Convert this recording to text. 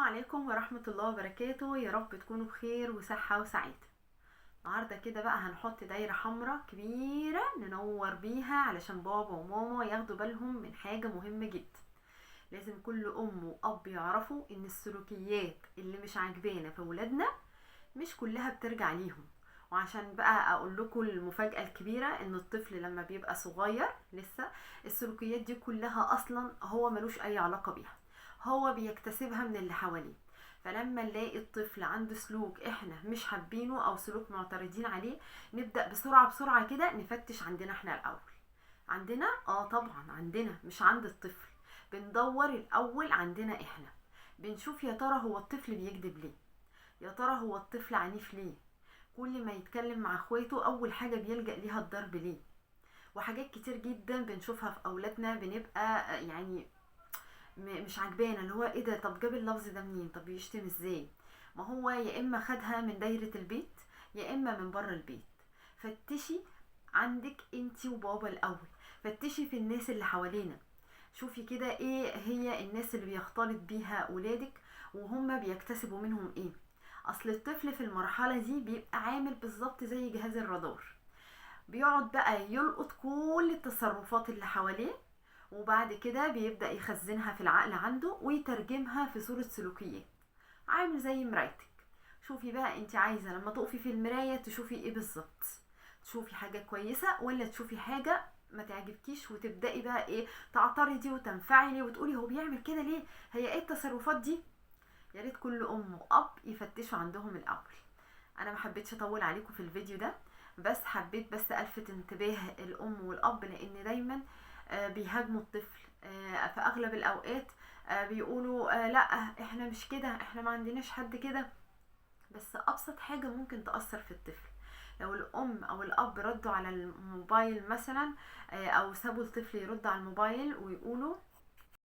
عليكم ورحمة الله وبركاته. يا رب تكونوا بخير وصحة وسعادة. النهاردة كده بقى هنحط دايرة حمراء كبيرة ننور بيها علشان بابا وماما ياخدوا بالهم من حاجة مهمة جدا. لازم كل أم وأب يعرفوا إن السلوكيات اللي مش عاجبانا في ولادنا مش كلها بترجع ليهم. وعشان بقى اقول لكم المفاجأة الكبيرة ان الطفل لما بيبقى صغير لسه السلوكيات دي كلها اصلا هو ملوش اي علاقة بيها، هو بيكتسبها من اللي حواليه. فلما نلاقي الطفل عنده سلوك احنا مش حابينه او سلوك معترضين عليه، نبدأ بسرعة بسرعة كده نفتش عندنا احنا الاول. عندنا طبعا عندنا، مش عند الطفل. بندور الاول عندنا احنا، بنشوف يا ترى هو الطفل بيكذب ليه، يا ترى هو الطفل عنيف ليه، كل ما يتكلم مع اخواته اول حاجة بيلجأ ليها الضرب ليه. وحاجات كتير جدا بنشوفها في اولادنا بنبقى يعني مش عاجبانا، اللي هو ايه ده، طب جاب اللفظ ده منين، طب بيشتم ازاي. ما هو يا اما خدها من دايرة البيت يا اما من بره البيت. فتشي عندك انتي وبابا الاول، فتشي في الناس اللي حوالينا، شوفي كده ايه هي الناس اللي بيختلط بيها اولادك وهم بيكتسبوا منهم ايه. اصل الطفل في المرحلة دي بيبقى عامل بالظبط زي جهاز الرادار، بيقعد بقى يلقط كل التصرفات اللي حواليه، وبعد كده بيبدأ يخزنها في العقل عنده ويترجمها في صورة سلوكيات. عامل زي مرايتك، شوفي بقى انت عايزة لما تقفي في المراية تشوفي ايه بالظبط، تشوفي حاجة كويسة ولا تشوفي حاجة ما تعجبكيش وتبدأي بقى ايه، تعترضي وتنفعلي وتقولي هو بيعمل كده ليه، هي ايه التصرفات دي. يا ريت كل ام واب يفتشوا عندهم الاول. انا ما حبيتش اطول عليكم في الفيديو ده، بس حبيت بس الفت انتباه الام والاب لان دايما بيهاجموا الطفل في اغلب الاوقات. بيقولوا لا احنا مش كده، احنا ما عندناش حد كده. بس ابسط حاجة ممكن تأثر في الطفل لو الام او الاب ردوا على الموبايل مثلا، او سابوا الطفل يرد على الموبايل ويقولوا